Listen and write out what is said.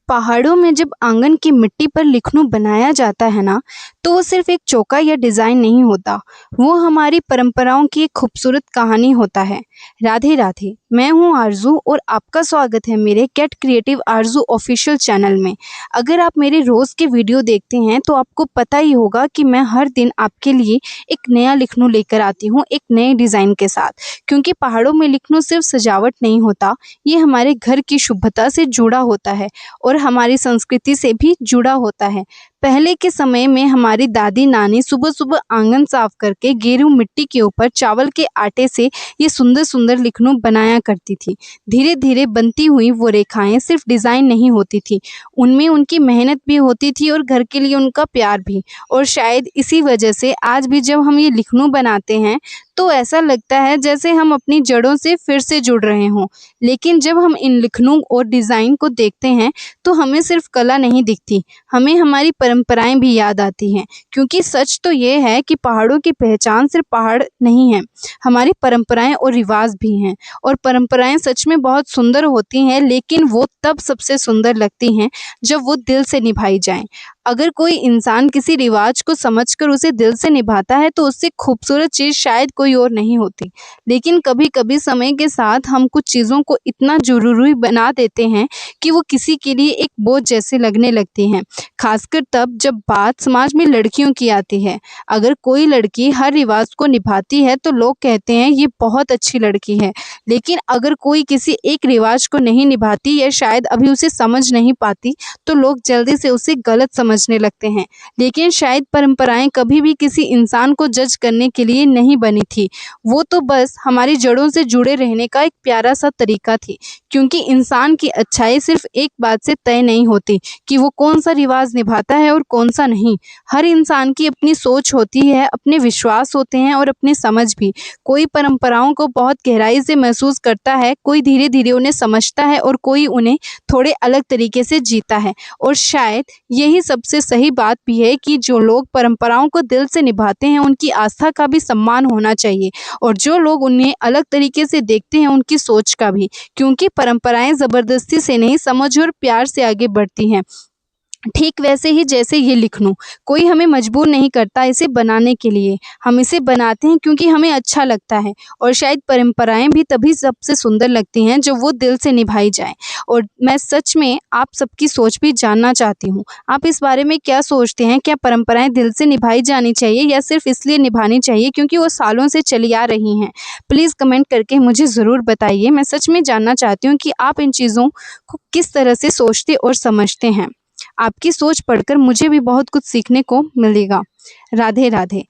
पहाड़ों में जब आंगन की मिट्टी पर लिखनू बनाया जाता है ना, तो वो सिर्फ एक चौका या डिज़ाइन नहीं होता। वो हमारी परंपराओं की एक खूबसूरत कहानी होता है। राधे राधे, मैं हूँ आरज़ू और आपका स्वागत है मेरे गेट क्रिएटिव आरज़ू ऑफिशियल चैनल में। अगर आप मेरे रोज़ के वीडियो देखते हैं तो आपको पता ही होगा कि मैं हर दिन आपके लिए एक नया लिखनू लेकर आती हूँ, एक नए डिज़ाइन के साथ। क्योंकि पहाड़ों में लिखनू सिर्फ सजावट नहीं होता, ये हमारे घर की शुभ्रता से जुड़ा होता है और हमारी संस्कृति से भी जुड़ा होता है। पहले के समय में हमारी दादी नानी सुबह सुबह आंगन साफ करके गेरू मिट्टी के ऊपर चावल के आटे से ये सुंदर सुंदर लिखनू बनाया करती थी। धीरे धीरे बनती हुई वो रेखाएं सिर्फ डिज़ाइन नहीं होती थी, उनमें उनकी मेहनत भी होती थी और घर के लिए उनका प्यार भी। और शायद इसी वजह से आज भी जब हम ये लिखनू बनाते हैं तो ऐसा लगता है जैसे हम अपनी जड़ों से फिर से जुड़ रहे हों। लेकिन जब हम इन लिखनू और डिज़ाइन को देखते हैं तो हमें सिर्फ कला नहीं दिखती, हमें हमारी परंपराएं भी याद आती हैं। क्योंकि सच तो ये है कि पहाड़ों की पहचान सिर्फ पहाड़ नहीं है, हमारी परंपराएं और रिवाज भी हैं। और परंपराएं सच में बहुत सुंदर होती हैं, लेकिन वो तब सबसे सुंदर लगती हैं जब वो दिल से निभाई जाएं। अगर कोई इंसान किसी रिवाज को समझकर उसे दिल से निभाता है तो उससे खूबसूरत चीज़ शायद कोई और नहीं होती। लेकिन कभी कभी समय के साथ हम कुछ चीज़ों को इतना ज़रूरी बना देते हैं कि वो किसी के लिए एक बोझ जैसे लगने लगती हैं। खासकर तब जब बात समाज में लड़कियों की आती है। अगर कोई लड़की हर रिवाज को निभाती है तो लोग कहते हैं ये बहुत अच्छी लड़की है। लेकिन अगर कोई किसी एक रिवाज को नहीं निभाती या शायद अभी उसे समझ नहीं पाती तो लोग जल्दी से उसे गलत समझने लगते हैं। लेकिन शायद परंपराएं कभी भी किसी इंसान को जज करने के लिए नहीं बनी थी, वो तो बस हमारी जड़ों से जुड़े रहने का एक प्यारा सा तरीका थी। क्योंकि इंसान की अच्छाई सिर्फ एक बात से तय नहीं होती कि वो कौन सा रिवाज निभाता है और कौन सा नहीं। हर इंसान की अपनी सोच होती है, अपने विश्वास होते हैं और अपनी समझ भी। कोई परंपराओं को बहुत गहराई से महसूस करता है, कोई धीरे धीरे उन्हें समझता है और कोई उन्हें थोड़े अलग तरीके से जीता है। और शायद यही सबसे सही बात भी है कि जो लोग परंपराओं को दिल से निभाते हैं उनकी आस्था का भी सम्मान होना चाहिए, और जो लोग उन्हें अलग तरीके से देखते हैं उनकी सोच का भी। क्योंकि परंपराएं ज़बरदस्ती से नहीं, समझ और प्यार से आगे बढ़ती हैं। ठीक वैसे ही जैसे ये लिखनू, कोई हमें मजबूर नहीं करता इसे बनाने के लिए, हम इसे बनाते हैं क्योंकि हमें अच्छा लगता है। और शायद परंपराएं भी तभी सबसे सुंदर लगती हैं जब वो दिल से निभाई जाएं। और मैं सच में आप सबकी सोच भी जानना चाहती हूँ, आप इस बारे में क्या सोचते हैं? क्या परंपराएं दिल से निभाई जानी चाहिए या सिर्फ इसलिए निभानी चाहिए क्योंकि वो सालों से चली आ रही हैं? प्लीज़ कमेंट करके मुझे ज़रूर बताइए। मैं सच में जानना चाहती हूँ कि आप इन चीज़ों को किस तरह से सोचते और समझते हैं। आपकी सोच पढ़कर मुझे भी बहुत कुछ सीखने को मिलेगा। राधे राधे।